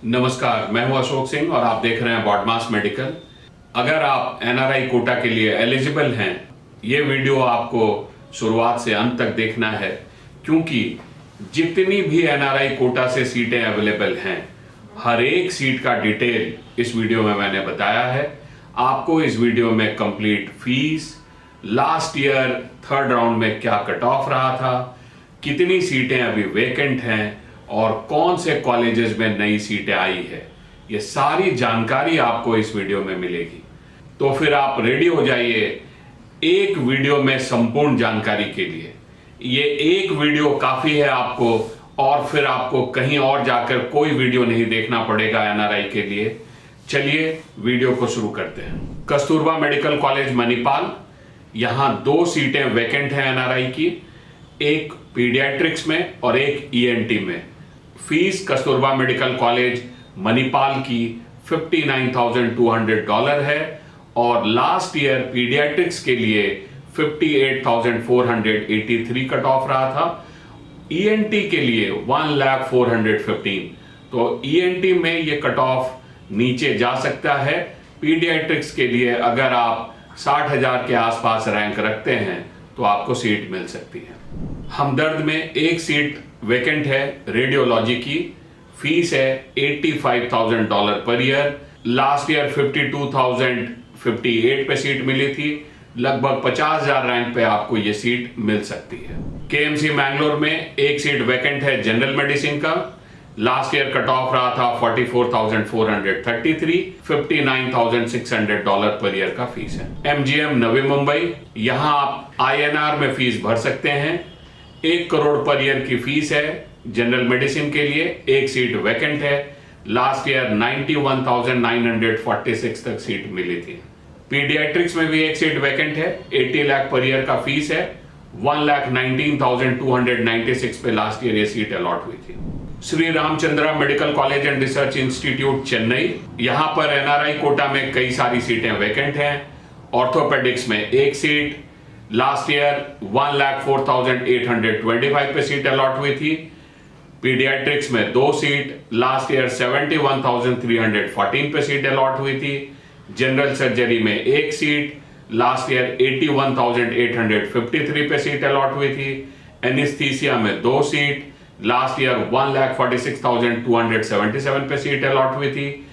नमस्कार, मैं हूं अशोक सिंह और आप देख रहे हैं बॉडमास मेडिकल। अगर आप एनआरआई कोटा के लिए एलिजिबल हैं, ये वीडियो आपको शुरुआत से अंत तक देखना है, क्योंकि जितनी भी एनआरआई कोटा से सीटें अवेलेबल हैं, हर एक सीट का डिटेल इस वीडियो में मैंने बताया है। आपको इस वीडियो में complete fees, last year third round में क्या कट ऑफ रहा था, कितनी सीटें अभी वेकेंट हैं और कौन से कॉलेजेस में नई सीटें आई है, ये सारी जानकारी आपको इस वीडियो में मिलेगी। तो फिर आप रेडी हो जाइए एक वीडियो में संपूर्ण जानकारी के लिए। ये एक वीडियो काफी है आपको, और फिर आपको कहीं और जाकर कोई वीडियो नहीं देखना पड़ेगा एनआरआई के लिए। चलिए वीडियो को शुरू करते हैं। कस्तूरबा मेडिकल कॉलेज मणिपाल, यहां 2 सीटें वैकेंट हैं एनआरआई की, एक पीडियाट्रिक्स में और एक ईएनटी में। Fees Kasturba medical college Manipal की $59,200 है और लास्ट ईयर पीडियाट्रिक्स के लिए 58,483 कट ऑफ रहा था। ईएनटी के लिए 1,04,15। तो ईएनटी में ये कट ऑफ नीचे जा सकता है। पीडियाट्रिक्स के लिए अगर आप 60,000 के आसपास रैंक रखते हैं तो आपको सीट मिल सकती है। हमदर्द में एक सीट वेकेंट है रेडियोलॉजी की। फीस है $85,000 पर ईयर। लास्ट ईयर 52,058 पे सीट मिली थी। लगभग 50,000 रैंक पे आपको ये सीट मिल सकती है। केएमसी मैंगलोर में एक सीट वेकेंट है जनरल मेडिसिन का। लास्ट ईयर कट ऑफ रहा था 44,433, $59,600 पर ईयर का फीस है। एमजीएम नवी मुंबई, यहां आप आईएनआर में फीस भर सकते हैं। 1 करोड़ पर ईयर की फीस है जनरल मेडिसिन के लिए। एक सीट वैकेंट है। लास्ट ईयर 91,946 तक सीट मिली थी। पीडियाट्रिक्स में भी एक सीट वैकेंट है। 80 लाख पर ईयर का फीस है। 1,19,296 पे लास्ट ईयर ये सीट अलॉट हुई थी। Shri Ramchandra medical college and research institute Chennai, यहां पर एनआरआई कोटा में कई सारी सीटें वैकेंट हैं। ऑर्थोपेडिक्स में एक सीट, लास्ट ईयर 1,04,825 पे सीट अलॉट हुई थी। पीडियाट्रिक्स में 2 सीट, लास्ट ईयर 71,314 पे सीट अलॉट हुई थी। जनरल सर्जरी में एक सीट, लास्ट ईयर 81,853 पे सीट अलॉट हुई थी। एनेस्थीसिया में 2 सीट, लास्ट ईयर 1,46,277 पे सीट अलॉट हुई थी।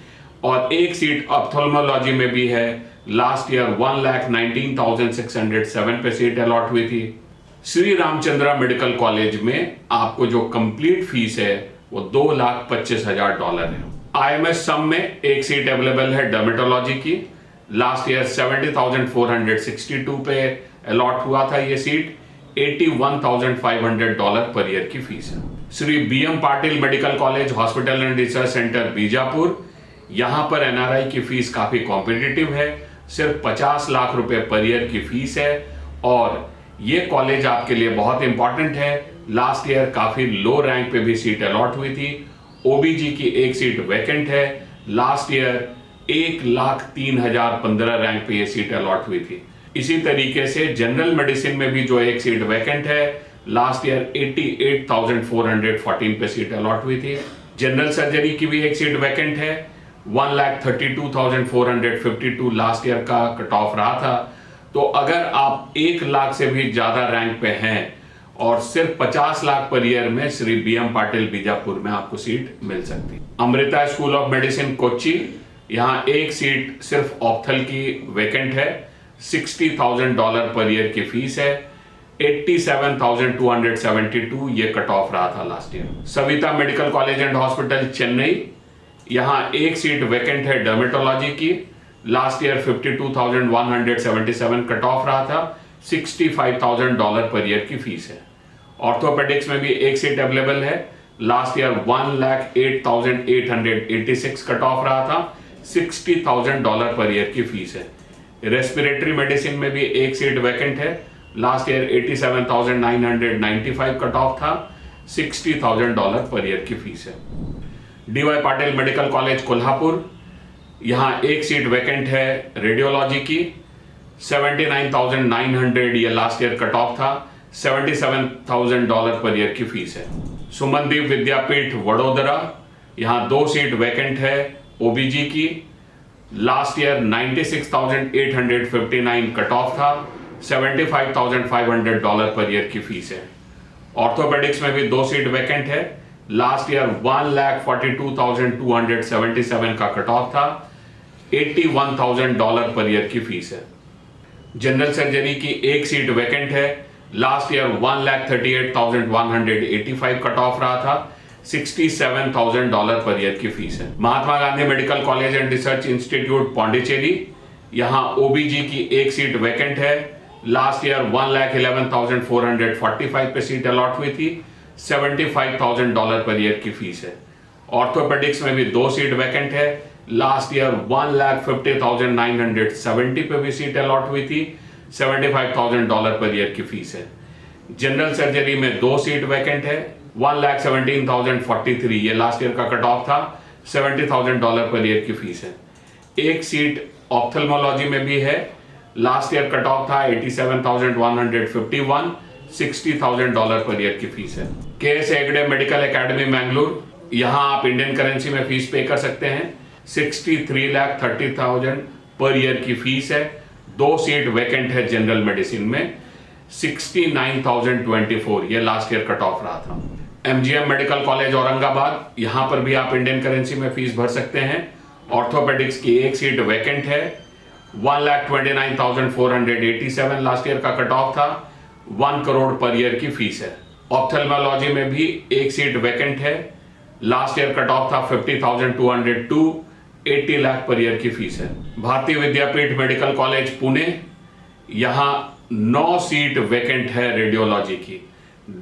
और एक सीट ऑप्थेल्मोलॉजी में भी है। लास्ट ईयर 1,19,607 पे सीट अलॉट हुई थी। श्री रामचंद्रा मेडिकल कॉलेज में आपको जो कंप्लीट फीस है वो $2,25,000 है। आईएमएस सम में एक सीट अवेलेबल है डर्मेटोलॉजी की। लास्ट ईयर 70,462 पे अलॉट हुआ था ये सीट। $81,500 पर ईयर की फीस है। Shri BM Patil medical college hospital and research centre Bijapur, यहां पर एनआरआई की फीस काफी कॉम्पिटिटिव है। सिर्फ 50 लाख रुपए पर ईयर की फीस है और ये कॉलेज आपके लिए बहुत इंपॉर्टेंट है। लास्ट ईयर काफी लो रैंक पे भी सीट अलॉट हुई थी। ओबीजी की एक सीट वैकेंट है। लास्ट ईयर 1,03,015 रैंक पे ये सीट अलॉट हुई थी। इसी तरीके से जनरल मेडिसिन में भी जो एक सीट वैकेंट है, लास्ट ईयर 88,414 पे सीट अलॉट हुई थी। जनरल सर्जरी की भी एक सीट वैकेंट है। 1,32,452 लास्ट ईयर का कट ऑफ रहा था। तो अगर आप 1 लाख से भी ज्यादा रैंक पे हैं और सिर्फ 50 लाख पर ईयर में श्री बीएम पाटिल बीजापुर में आपको सीट मिल सकती है। Amrita school of medicine Kochi, यहां एक सीट सिर्फ ऑप्थल की वैकेंट है। $60,000 पर ईयर की फीस है। 87,272 ये कट ऑफ रहा था last year. Savita medical college and hospital Chennai, यहां एक सीट वैकेंट है डर्मेटोलॉजी की। लास्ट ईयर 52,177 कट ऑफ रहा था। $65,000 पर ईयर की फीस है। ऑर्थोपेडिक्स में भी एक सीट अवेलेबल है। लास्ट ईयर 1,08,886 कट ऑफ रहा था। $60,000 पर ईयर की फीस है। रेस्पिरेटरी मेडिसिन में भी एक सीट वैकेंट है। लास्ट ईयर 87,995 कट ऑफ था। $60,000 पर ईयर की फीस है। DY Patil medical college Kolhapur, यहां एक सीट वैकेंट है रेडियोलॉजी की। 79,900 ये लास्ट ईयर कट ऑफ था। $77,000 पर ईयर की फीस है। सुमनदीप विद्यापीठ वडोदरा, यहाँ 2 सीट वैकेंट है ओबीजी की। लास्ट ईयर 96,859 कट ऑफ था, $75,500 पर ईयर की फीस है। ऑर्थोपेडिक्स में भी 2 सीट वैकेंट है। लास्ट ईयर 1,42,277 का कट ऑफ था, $81,000 पर ईयर की फीस है। जनरल सर्जरी की 1 सीट वैकेंट है। लास्ट ईयर 1,38,185 कट ऑफ रहा था, $67,000 पर ईयर की फीस है। Mahatma Gandhi medical college and research institute Pondicherry, यहाँ ओबीजी की 1 सीट वैकेंट है। लास्ट ईयर 1,11,445 पे सीट अलॉट हुई थी, $75,000 पर ईयर की फीस है। ऑर्थोपेडिक्स में भी 2 सीट वैकेंट है। लास्ट ईयर 1,50,970 पे भी सीट अलॉट हुई थी, $75,000 पर ईयर की फीस है। जनरल सर्जरी में 2 सीट वैकेंट है। 1,17,043 ये लास्ट ईयर का कट ऑफ था, $70,000 पर ईयर की फीस है। 1 सीट ऑप्थेल्मोलॉजी में भी है। लास्ट ईयर कट ऑफ था 87,151, $60,000 पर ईयर की फीस है। KS Hegde medical academy Mangalore, यहाँ आप इंडियन करेंसी में फीस पे कर सकते हैं। 63,30,000 पर ईयर की फीस है। 2 सीट वैकेंट है जनरल मेडिसिन में, 69,024 ये लास्ट ईयर कट ऑफ रहा था। एमजीएम मेडिकल कॉलेज औरंगाबाद, यहाँ पर भी आप इंडियन करेंसी में फीस भर सकते हैं। ऑर्थोपेडिक्स की 1 सीट वैकेंट है। 1,29,487 लास्ट ईयर का कट ऑफ था, 1 करोड़ पर ईयर की फीस है। ऑप्थेल्मोलॉजी में भी 1 सीट वैकेंट है। लास्ट ईयर कट ऑफ था 50,202, 80 लाख पर ईयर की फीस है। भारतीय विद्यापीठ मेडिकल कॉलेज पुणे, यहाँ 9 सीट वैकेंट है रेडियोलॉजी की।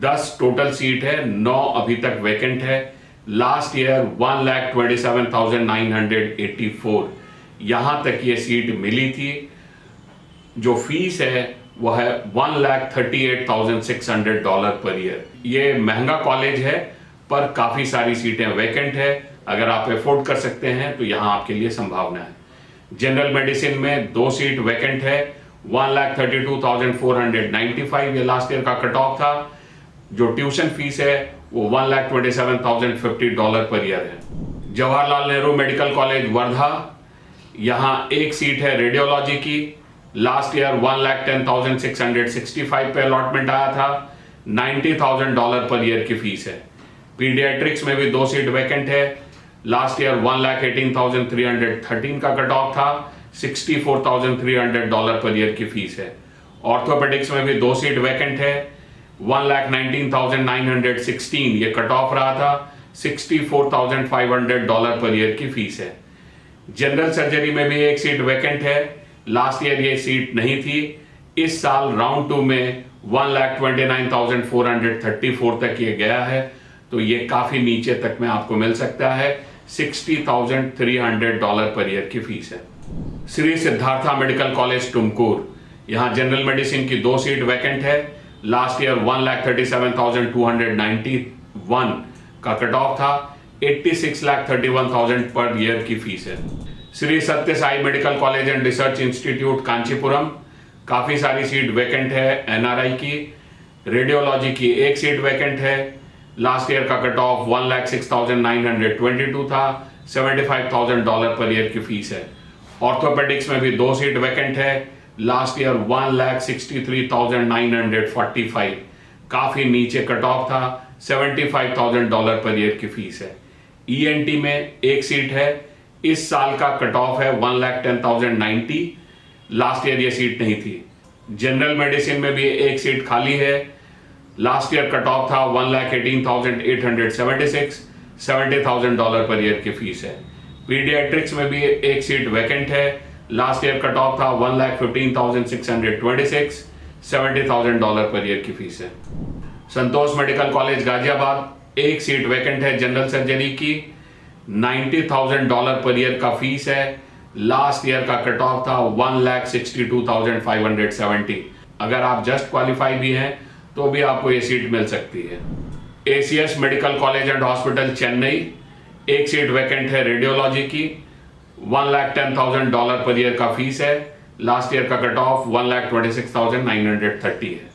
10 टोटल सीट है, 9 अभी तक वैकेंट है। लास्ट ईयर 1,27,984 यहाँ तक ये सीट मिली थी। जो फीस है वह है $1,38,600 पर ईयर। ये महंगा कॉलेज है पर काफ़ी सारी सीटें वैकेंट है। अगर आप अफोर्ड कर सकते हैं तो यहाँ आपके लिए संभावना है। जनरल मेडिसिन में 2 सीट वैकेंट है। 1,32,495 ये लास्ट ईयर का कट ऑफ था। जो ट्यूशन फीस है वो $1,27,050 पर ईयर है। जवाहरलाल नेहरू मेडिकल कॉलेज वर्धा, यहाँ 1 सीट है रेडियोलॉजी की। लास्ट ईयर 1,10,665 पे अलॉटमेंट आया था, $90,000 पर ईयर की फीस है। पीडियाट्रिक्स में भी 2 सीट वैकेंट है। लास्ट ईयर 1,18,313 का कट ऑफ था, $64,300 पर ईयर की फीस है। ऑर्थोपेडिक्स में भी 2 सीट वैकेंट है। 1,19,916 ये कट ऑफ रहा था, $64,500 पर ईयर की फीस है। जनरल सर्जरी में भी 1 सीट वैकेंट है। लास्ट ईयर ये सीट नहीं थी। इस साल राउंड 2 में 1,29,434 तक ये गया है, तो ये काफी नीचे तक में आपको मिल सकता है। $60,300 पर ईयर की फीस है। श्री सिद्धार्था मेडिकल कॉलेज टुमकुर, यहाँ जनरल मेडिसिन की 2 सीट वैकेंट है। लास्ट ईयर 1,37,291 का कट ऑफ था, $86,31,000 पर ईयर की फीस है। श्री सत्य Sai medical college and research institute Kanchipuram, काफी सारी सीट वैकेंट है एनआरआई की। रेडियोलॉजी की 1 सीट वैकेंट है। लास्ट ईयर का कट ऑफ 1,06,922 था, $75,000 पर ईयर की फीस है। ऑर्थोपेडिक्स में भी 2 सीट वैकेंट है। लास्ट ईयर 1,63,945 काफी नीचे कट ऑफ था, $75,000 पर ईयर की फीस है। ईएनटी में 1 सीट है। इस साल का कट ऑफ है 1,10,090, लास्ट ईयर ये सीट नहीं थी। जनरल मेडिसिन में भी 1 सीट खाली है। लास्ट ईयर कट ऑफ था 1,18,876, $70,000 पर ईयर की फीस है। पीडियाट्रिक्स में भी 1 सीट वैकेंट है। लास्ट ईयर कट ऑफ था 1,15,626, $70,000 पर ईयर की फीस है। Santosh medical college Ghaziabad, 1 seat vacant है जनरल सर्जरी की। $90,000 पर ईयर का फीस है। लास्ट ईयर का कट ऑफ था 1,62,570। अगर आप जस्ट क्वालिफाई भी हैं तो भी आपको ये सीट मिल सकती है। ACS medical college and hospital Chennai, 1 seat vacant है रेडियोलॉजी की। $1,10,000 पर ईयर का फीस है। लास्ट ईयर का कट ऑफ 1,26,930 है।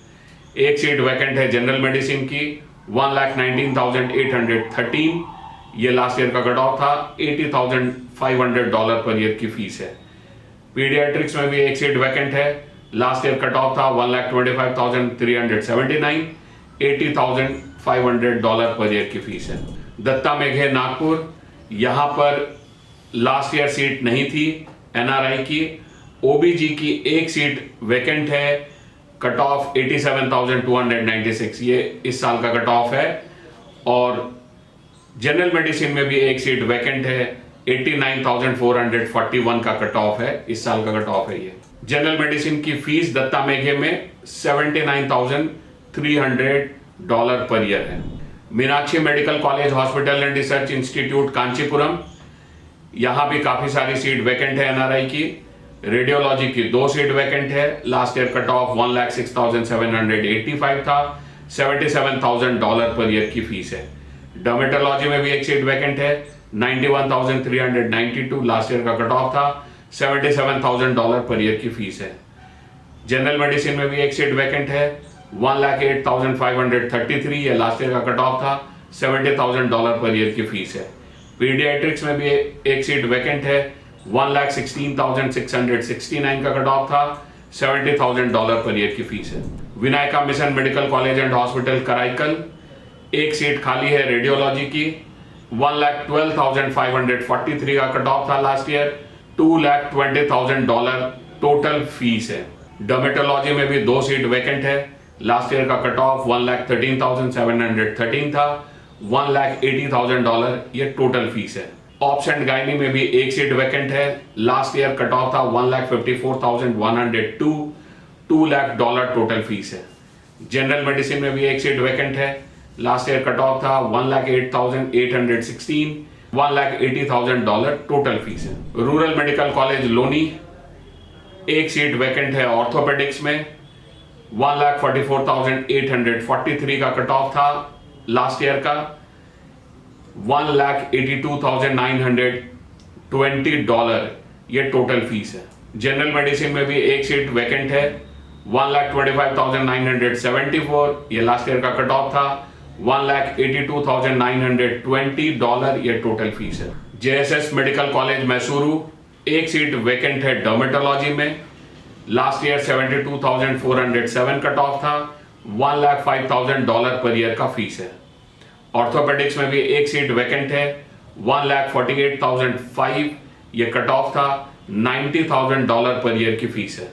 1 सीट वैकेंट है जनरल मेडिसिन की, 1,19,813, ये लास्ट ईयर का कट ऑफ था। $80,500 पर ईयर की फीस है। पीडियाट्रिक्स में भी एक सीट वैकेंट है। लास्ट ईयर कट ऑफ था 1,25,379, $80,500 पर ईयर की फीस है। दत्ता मेघे नागपुर, यहाँ पर लास्ट ईयर सीट नहीं थी एनआरआई की। ओबीजी की एक सीट वैकेंट है, कट ऑफ 87,296, ये इस साल का कट ऑफ है। और जनरल मेडिसिन में भी एक सीट वैकेंट है, 89,441 का कट ऑफ है, इस साल का कट ऑफ है ये। जनरल मेडिसिन की फीस दत्ता मेघे में $79,300 पर ईयर है। Meenakshi medical college hospital and research institute Kanchipuram, यहां भी काफी सारी सीट वैकेंट है एनआरआई की। रेडियोलॉजी की 2 सीट वैकेंट है। लास्ट ईयर कट ऑफ 1,06,785 था, $77,000 पर ईयर की फीस है। डर्मेटोलॉजी में भी एक सीट वैकेंट है, 91,392 लास्ट ईयर का कट ऑफ था, $77,000 पर ईयर की फीस है। जनरल मेडिसिन में भी एक सीट वैकेंट है, 1,08,533, ये लास्ट ईयर का कट ऑफ था, $70,000 पर ईयर की फीस है। पीडियाट्रिक्स में भी एक सीट वैकेंट है, 1,16,669 का कट ऑफ था, $70,000 पर ईयर की फीस है। Vinayaka mission medical college and hospital Karaikal, एक सीट खाली है रेडियोलॉजी की, 1,12,543 का कट ऑफ था लास्ट ईयर, $2,20,000 टोटल फीस है। डर्मेटोलॉजी में भी 2 सीट वैकेंट है। लास्ट ईयर का कट ऑफ 1,13,713 था, $1,80,000 ये टोटल फीस है। ऑप्स एंड गायनी में भी एक सीट वैकेंट है। लास्ट ईयर कट ऑफ था 1,54,102, $2,00,000 टोटल फीस है। जनरल मेडिसिन में भी एक सीट वैकेंट है। लास्ट ईयर कट ऑफ था 1,08,816, $1,80,000 टोटल फीस है। रूरल मेडिकल कॉलेज लोनी, एक सीट वैकेंट है ऑर्थोपेडिक्स में, 1,44,843 का कट ऑफ था लास्ट ईयर का, $1,82,920 ये टोटल फीस है। जनरल मेडिसिन में भी एक सीट वैकेंट है, 1,25,974, ये लास्ट ईयर का कट ऑफ था, $1,82,920 ये टोटल फीस है। जेएसएस मेडिकल कॉलेज मैसूरू, एक सीट वैकेंट है डर्मेटोलॉजी में। लास्ट ईयर 72,407 कट ऑफ था, $1,05,000 पर ईयर का फीस है। ऑर्थोपेडिक्स में भी एक सीट वैकेंट है, 1,48,005 ये कट ऑफ था, $90,000 पर ईयर की फीस है।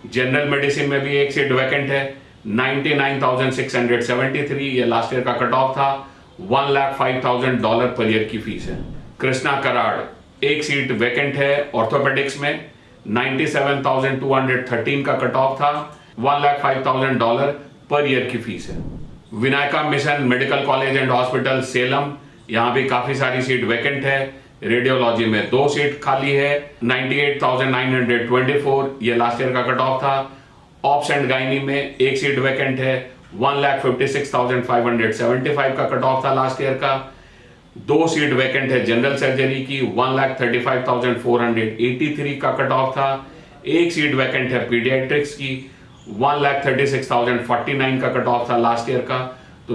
जनरल मेडिसिन में भी एक सीट वैकेंट है, 99,673, ये लास्ट ईयर का कट ऑफ था, $1,05,000 पर ईयर की फीस है। कृष्णा कराड़, एक सीट वैकेंट है ऑर्थोपेडिक्स में, 97,213 का कट ऑफ था, $1,05,000 पर ईयर की फीस है। Vinayaka mission medical college and hospital Salem, यहाँ भी काफी सारी सीट वैकेंट है। रेडियोलॉजी में 2 सीट खाली है, 98,924, ये लास्ट ईयर का कट ऑफ था। ऑप्स एंड गायनी में एक सीट वैकेंट है, 1,56,575 का कट ऑफ था लास्ट ईयर का। 2 सीट वैकेंट है जनरल सर्जरी की, 1,35,483 का कट ऑफ था। एक सीट वैकेंट है पीडियाट्रिक्स की, 1,36,049 का कट ऑफ था लास्ट ईयर का। तो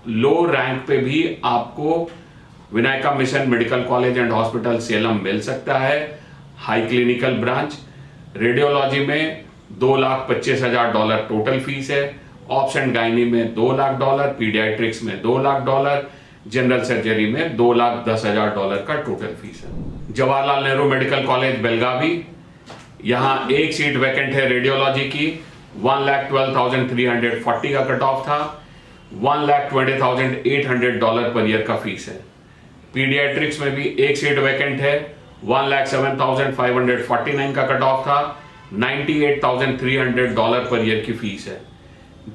लो रैंक पे भी आपको Vinayaka mission medical college and hospital Salem मिल सकता है, हाई क्लिनिकल ब्रांच। रेडियोलॉजी में $2,25,000 टोटल फीस है। ऑप्स एंड गायनी में $2,00,000, पीडियाट्रिक्स में $2,00,000, जनरल सर्जरी में $2,10,000 का टोटल फीस है। जवाहरलाल नेहरू मेडिकल कॉलेज बेलगावी, यहाँ एक सीट वैकेंट है रेडियोलॉजी की, 1,12,340 का कट ऑफ था, $1,20,800 पर ईयर का फीस है। पीडियाट्रिक्स में भी एक सीट वैकेंट है, 1,07,549 का कट ऑफ था, $98,300 पर ईयर की फीस है।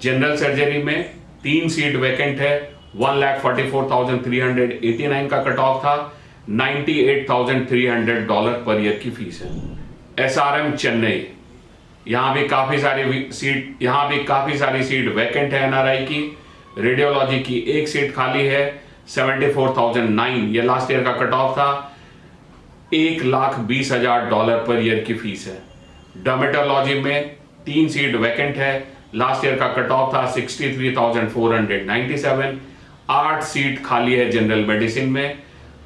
जनरल सर्जरी में 3 सीट वैकेंट है, 1,44,389 का कट ऑफ था, $98,300 पर ईयर की फीस है। SRM चेन्नई, यहाँ भी काफी सारी सीट वैकेंट है एनआरआई की। रेडियोलॉजी की एक सीट खाली है, 74,009, ये लास्ट ईयर का कट ऑफ था, $1,20,000 पर ईयर की फीस है। डर्मेटोलॉजी में 3 सीट वैकेंट है, लास्ट ईयर का कट ऑफ था 63,497, 8 सीट खाली है जनरल मेडिसिन में।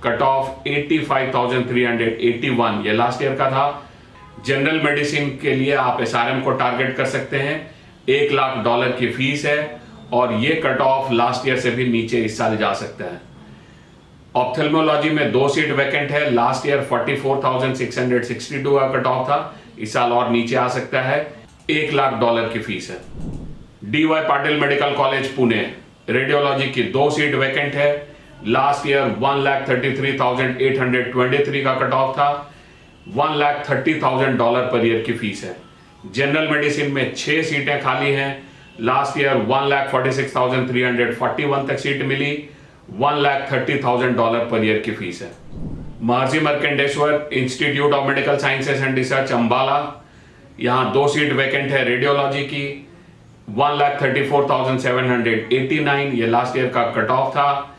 कट ऑफ 85,381, ये लास्ट ईयर का था। जनरल मेडिसिन के लिए आप SRM को टारगेट कर सकते हैं। $1 लाख की फीस है और ये कट ऑफ लास्ट ईयर से भी नीचे इस साल जा सकता है। ऑप्थेल्मोलॉजी में 2 सीट वैकेंट है। लास्ट ईयर 44,662 का कट ऑफ था, इस साल और नीचे आ सकता है। $1 लाख की फीस है। DY Patil medical college Pune, radiology की 2 सीट वैकेंट है। लास्ट ईयर $1,33,823 का कट ऑफ था। $1,30,000 पर ईयर की फीस है। जनरल मेडिसिन में 6 सीटें खाली हैं। लास्ट ईयर $1,46,341 तक सीट मिली। $1,30,000 पर ईयर की फीस है। महर्षि Markandeshwar institute of medical sciences and research Ambala, यहाँ 2 सीट वैकेंट है रेडियोलॉजी की। $1,34,789, ये लास्ट ईयर का कट ऑफ था।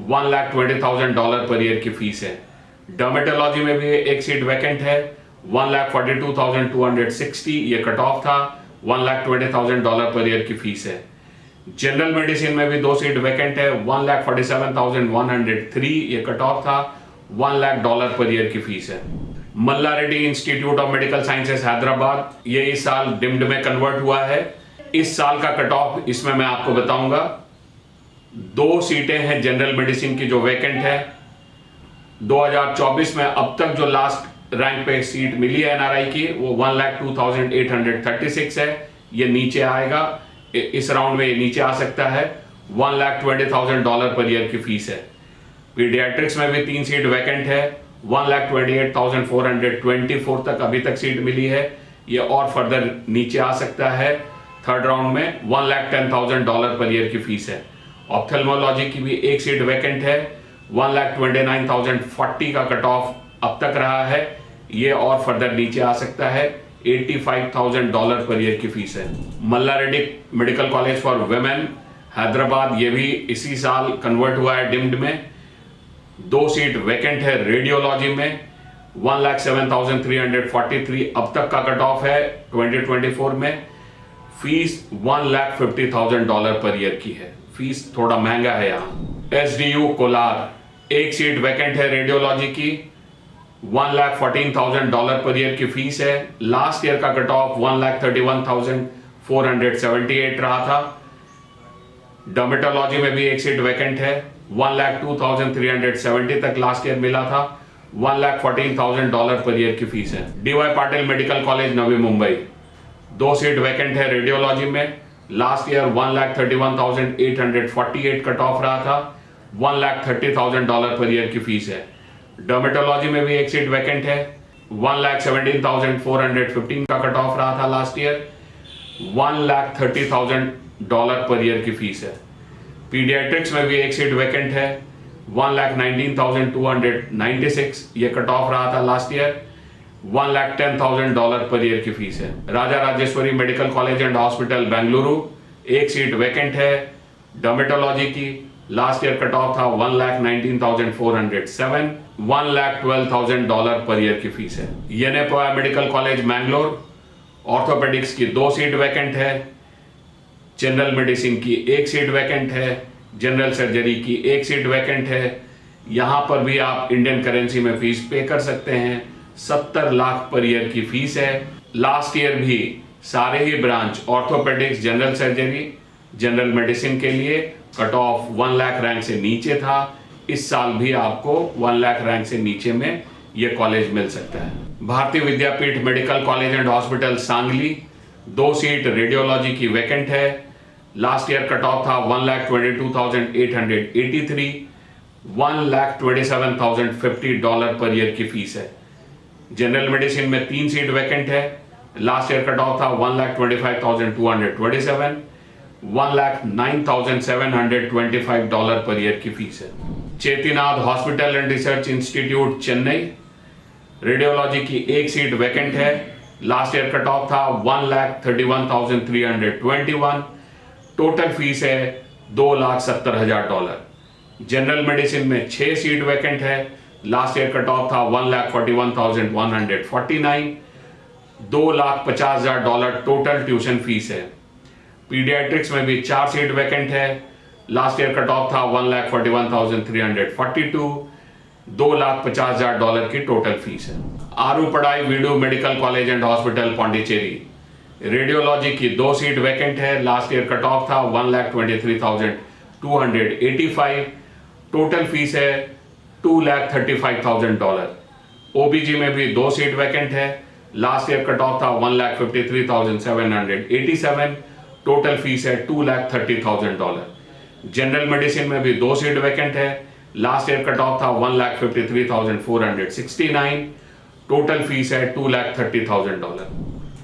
$1,20,000 पर ईयर की फीस है। डर्मेटोलॉजी में भी 1 सीट वैकेंट है। $1,42,260, ये कट ऑफ था। $1,20,000 पर ईयर की फीस है। जनरल मेडिसिन में भी 2 सीट वैकेंट है। $1,47,103, ये कट ऑफ था। $1,00,000 पर ईयर की फीस है। Malla Reddy institute of medical sciences Hyderabad, ये इस साल डिम्ड में कन्वर्ट हुआ है। इस साल का कट ऑफ इसमें मैं आपको बताऊंगा। 2 सीटें हैं जनरल मेडिसिन की जो वैकेंट है। 2024 में अब तक जो लास्ट रैंक पे सीट मिली है NRI की, वो 1,02,836 है। ये नीचे आएगा, इस राउंड में ये नीचे आ सकता है। $1,20,000 पर ईयर की फीस है। पीडियाट्रिक्स में भी 3 सीट वैकेंट है। 1,28,424 तक अभी तक सीट मिली है। ये और फर्दर नीचे आ सकता है। थर्ड राउंड में $1,10,000 पर ईयर की फीस है। ऑप्थेल्मोलॉजी की भी 1 सीट वैकेंट है। 1,29,040 का कट ऑफ अब तक रहा है। ये और फर्दर नीचे आ सकता है। $85,000 पर ईयर की फीस है। Malla Reddy medical college for women Hyderabad, ये भी इसी साल कन्वर्ट हुआ है डिम्ड में। 2 सीट वैकेंट है रेडियोलॉजी में। 1,07,343 अब तक का कट ऑफ है 2024 में। फीस $1,50,000 पर ईयर की है। फीस थोड़ा महंगा है यहाँ। SDU कोलार, 1 सीट वैकेंट है रेडियोलॉजी की। $1,14,000 पर ईयर की फीस है। लास्ट ईयर का कट ऑफ 1,31,478 रहा था। डर्मेटोलॉजी में भी 1 सीट वैकेंट है। 1,02,370 तक लास्ट ईयर मिला था। $1,14,000 पर ईयर की फीस है। DY Patil medical college Navi Mumbai, 2 seat vacant है रेडियोलॉजी में। लास्ट ईयर 1,31,848 कट ऑफ रहा था। $1,30,000 पर ईयर की फीस है। डर्मेटोलॉजी में भी 1 सीट वैकेंट है। 1,17,415 का कट ऑफ रहा था लास्ट ईयर। $1,30,000 पर ईयर की फीस है। पीडियाट्रिक्स में भी 1 सीट वैकेंट है। 1,19,296, ये कट ऑफ रहा था लास्ट ईयर। $1,10,000 पर ईयर की फीस है। Raja Rajeshwari medical college and hospital Bengaluru, 1 seat vacant है डर्मेटोलॉजी की। लास्ट ईयर कट ऑफ था 1,19,407। $1,12,000 पर ईयर की फीस है। Yenepoya medical college Mangalore, orthopaedics की 2 सीट वैकेंट है। जनरल मेडिसिन की 1 सीट वैकेंट है। जनरल सर्जरी की 1 सीट वैकेंट है। यहाँ पर भी आप इंडियन करेंसी में फीस पे कर सकते हैं। 70 लाख पर ईयर की फीस है। लास्ट ईयर भी सारे ही branch orthopaedics, general surgery, general medicine के लिए कट ऑफ 1 लाख रैंक से नीचे था। इस साल भी आपको 1 लाख रैंक से नीचे में ये कॉलेज मिल सकता है। Bharati Vidyapeeth medical college and hospital Sangli, 2 seat radiology की वैकेंट है। लास्ट ईयर कट ऑफ था 1,22,883। $1,27,050 पर ईयर की फीस है। जनरल मेडिसिन में 3 सीट वैकेंट है। लास्ट ईयर कट ऑफ था 1,25,227। $1,09,725 पर ईयर की फीस है। Chettinad hospital and research institute Chennai, radiology की 1 सीट वैकेंट है। लास्ट ईयर कट ऑफ था 1,31,321। टोटल फीस है $2,70,000। जनरल मेडिसिन में 6 सीट वैकेंट है। लास्ट ईयर कट ऑफ था 1,41,149। $2,50,000 टोटल ट्यूशन फीस है। पीडियाट्रिक्स में भी 4 सीट वैकेंट है। लास्ट ईयर कट ऑफ था $1,41,342, $2,50,000 की टोटल फीस है। Aarupadai Veedu medical college and hospital Pondicherry, radiology की 2 सीट वैकेंट है। लास्ट ईयर कट ऑफ था $1,23,285, टोटल फीस है $2,35,000। ओबीजी में भी 2 सीट वैकेंट है। लास्ट ईयर कट ऑफ था $1,53,787, टोटल फीस है $2,30,000। जनरल मेडिसिन में भी 2 सीट वैकेंट है। लास्ट ईयर कट ऑफ था $1,53,469, टोटल फीस है $2,30,000।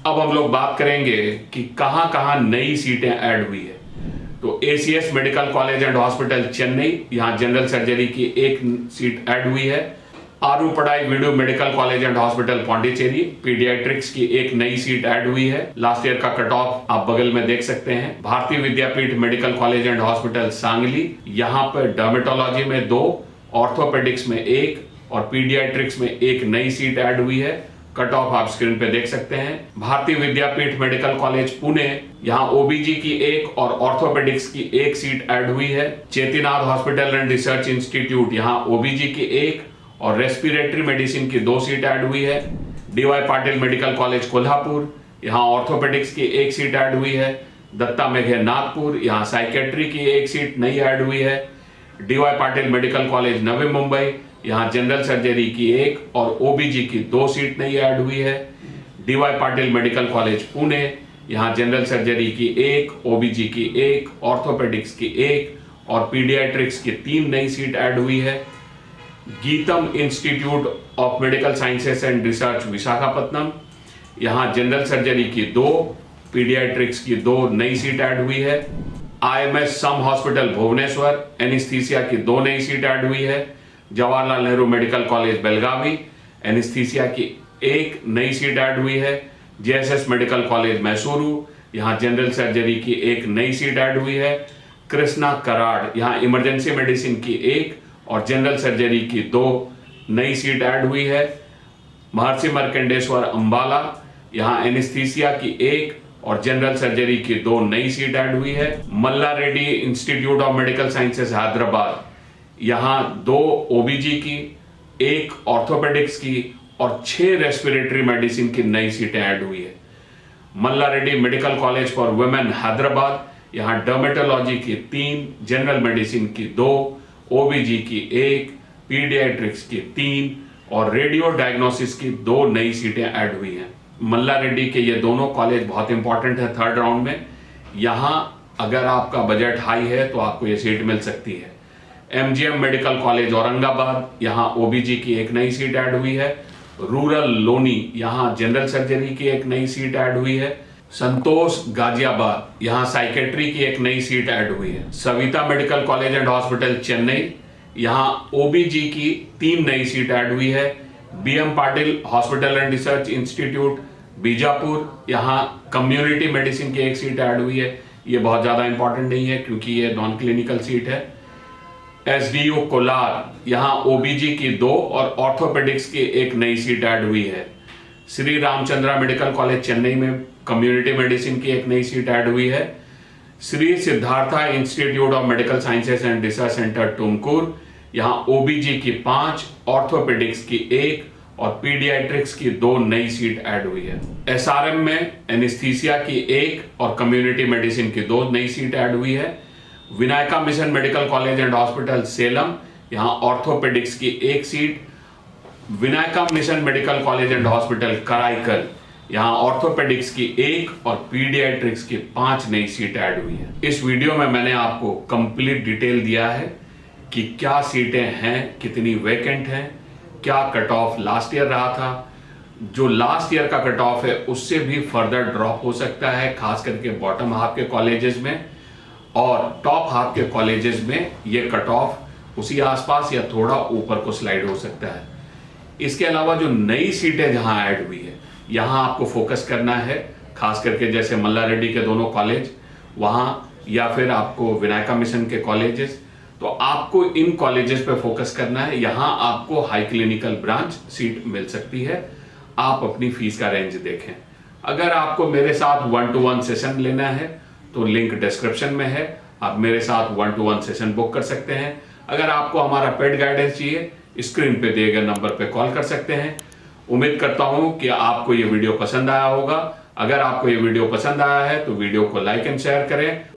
अब हम लोग बात करेंगे कि कहां कहां नई सीटें ऐड हुई है। तो ACS medical college and hospital Chennai, यहां जनरल सर्जरी की 1 सीट ऐड हुई है। Aarupadai Veedu medical college and hospital Pondicherry, paediatrics की 1 नई सीट ऐड हुई है। लास्ट ईयर का कट ऑफ आप बगल में देख सकते हैं। Bharati Vidyapeeth medical college and hospital Sangli, यहां पर डर्मेटोलॉजी में 2, ऑर्थोपेडिक्स में 1 और पीडियाट्रिक्स में 1 नई सीट ऐड हुई है। कट ऑफ आप स्क्रीन पे देख सकते हैं। भारतीय विद्यापीठ मेडिकल कॉलेज पुणे, यहां ओबीजी की 1 और ऑर्थोपेडिक्स की 1 सीट ऐड हुई है। Chettinad hospital and research institute, यहां ओबीजी की 1 और रेस्पिरेटरी मेडिसिन की 2 सीट ऐड हुई है। DY Patil medical college Kolhapur, यहां ऑर्थोपेडिक्स की 1 सीट ऐड हुई है। दत्ता मेघे नागपुर, यहां साइकेट्री की 1 सीट नई ऐड हुई है। DY Patil medical college Navi Mumbai, यहां जनरल सर्जरी की 1 और ओबीजी की 2 सीट नई ऐड हुई है। DY Patil medical college Pune, यहां जनरल सर्जरी की 1, ओबीजी की 1, ऑर्थोपेडिक्स की 1 और पीडियाट्रिक्स की 3 नई सीट ऐड हुई है। GITAM institute of medical sciences and research Visakhapatnam, यहां जनरल सर्जरी की 2, पीडियाट्रिक्स की 2 नई सीट ऐड हुई है। आईएमएस सम हॉस्पिटल भुवनेश्वर, एनेस्थीसिया की 2 नई सीट ऐड हुई है। Jawaharlal Nehru medical college Belagavi, anaesthesia की 1 नई सीट ऐड हुई है। जेएसएस मेडिकल कॉलेज मैसूरू, यहां जनरल सर्जरी की 1 नई सीट ऐड हुई है। कृष्णा कराड़, यहां इमरजेंसी मेडिसिन की 1 और जनरल सर्जरी की 2 नई सीट ऐड हुई है। महर्षि मार्कंडेश्वर अंबाला, यहां एनेस्थीसिया की 1 और जनरल सर्जरी की 2 नई सीट ऐड हुई है। Malla Reddy institute of medical sciences Hyderabad, यहां 2 ओबीजी की, 1 ऑर्थोपेडिक्स की और 6 रेस्पिरेटरी मेडिसिन की नई सीटें ऐड हुई है। Malla Reddy medical college for women Hyderabad, यहां डर्मेटोलॉजी की 3, जनरल मेडिसिन की 2, ओबीजी की 1, पीडियाट्रिक्स की 3 और रेडियो डायग्नोसिस की 2 नई सीटें ऐड हुई हैं। मल्ला रेड्डी के ये दोनों कॉलेज बहुत इंपॉर्टेंट है 3rd राउंड में। यहां अगर आपका बजट हाई है तो आपको ये सीट मिल सकती है। एमजीएम मेडिकल कॉलेज औरंगाबाद, यहां ओबीजी की 1 नई सीट ऐड हुई है। रूरल लोनी, यहां जनरल सर्जरी की 1 नई सीट ऐड हुई है। संतोष गाजियाबाद, यहां साइकेट्री की 1 नई सीट ऐड हुई है। Savita medical college and hospital Chennai, यहां ओबीजी की 3 नई सीट ऐड हुई है। BM Patil hospital and research institute Bijapur, यहां कम्युनिटी मेडिसिन की 1 सीट ऐड हुई है। ये बहुत ज्यादा इंपॉर्टेंट नहीं है क्योंकि ये नॉन क्लिनिकल सीट है। एसडीयू कोलार, यहां ओबीजी की 2 और ऑर्थोपेडिक्स की 1 नई सीट ऐड हुई है। श्री रामचंद्रा मेडिकल कॉलेज चेन्नई में कम्युनिटी मेडिसिन की 1 नई सीट ऐड हुई है। Shri Siddhartha institute of medical sciences and research centre Tumkur, यहां ओबीजी की 5, ऑर्थोपेडिक्स की 1 और पीडियाट्रिक्स की 2 नई सीट ऐड हुई है। एसआरएम में एनेस्थीसिया की 1 और कम्युनिटी मेडिसिन की 2 नई सीट ऐड हुई है। Vinayaka mission medical college and hospital Salem, यहां ऑर्थोपेडिक्स की 1 seat. Vinayaka mission medical college and hospital Karaikal, यहां ऑर्थोपेडिक्स की 1 और पीडियाट्रिक्स की 5 नई सीट ऐड हुई है। इस वीडियो में मैंने आपको कंप्लीट डिटेल दिया है कि क्या सीटें हैं, कितनी वैकेंट हैं, क्या कट ऑफ लास्ट ईयर रहा था। जो लास्ट ईयर का कट ऑफ है उससे भी फर्दर ड्रॉप हो सकता है, खास करके बॉटम हाफ के कॉलेजेस में, और टॉप हाफ के कॉलेजेस में ये कट ऑफ उसी आसपास या थोड़ा ऊपर को स्लाइड हो सकता है। इसके अलावा जो नई सीटें जहां ऐड हुई है यहां आपको फोकस करना है, खास करके जैसे मल्ला रेड्डी के दोनों कॉलेज वहां, या फिर आपको विनायका मिशन के कॉलेजेस, तो आपको इन कॉलेजेस पे फोकस करना है। यहां आपको हाई क्लिनिकल ब्रांच सीट मिल सकती है। आप अपनी फीस का रेंज देखें। अगर आपको मेरे साथ 1-to-1 सेशन लेना है तो लिंक डिस्क्रिप्शन में है, आप मेरे साथ 1-to-1 सेशन बुक कर सकते हैं। अगर आपको हमारा पेड गाइडेंस चाहिए, स्क्रीन पे दिए गए नंबर पे कॉल कर सकते हैं। उम्मीद करता हूं कि आपको ये वीडियो पसंद आया होगा। अगर आपको ये वीडियो पसंद आया है तो वीडियो को लाइक एंड शेयर करें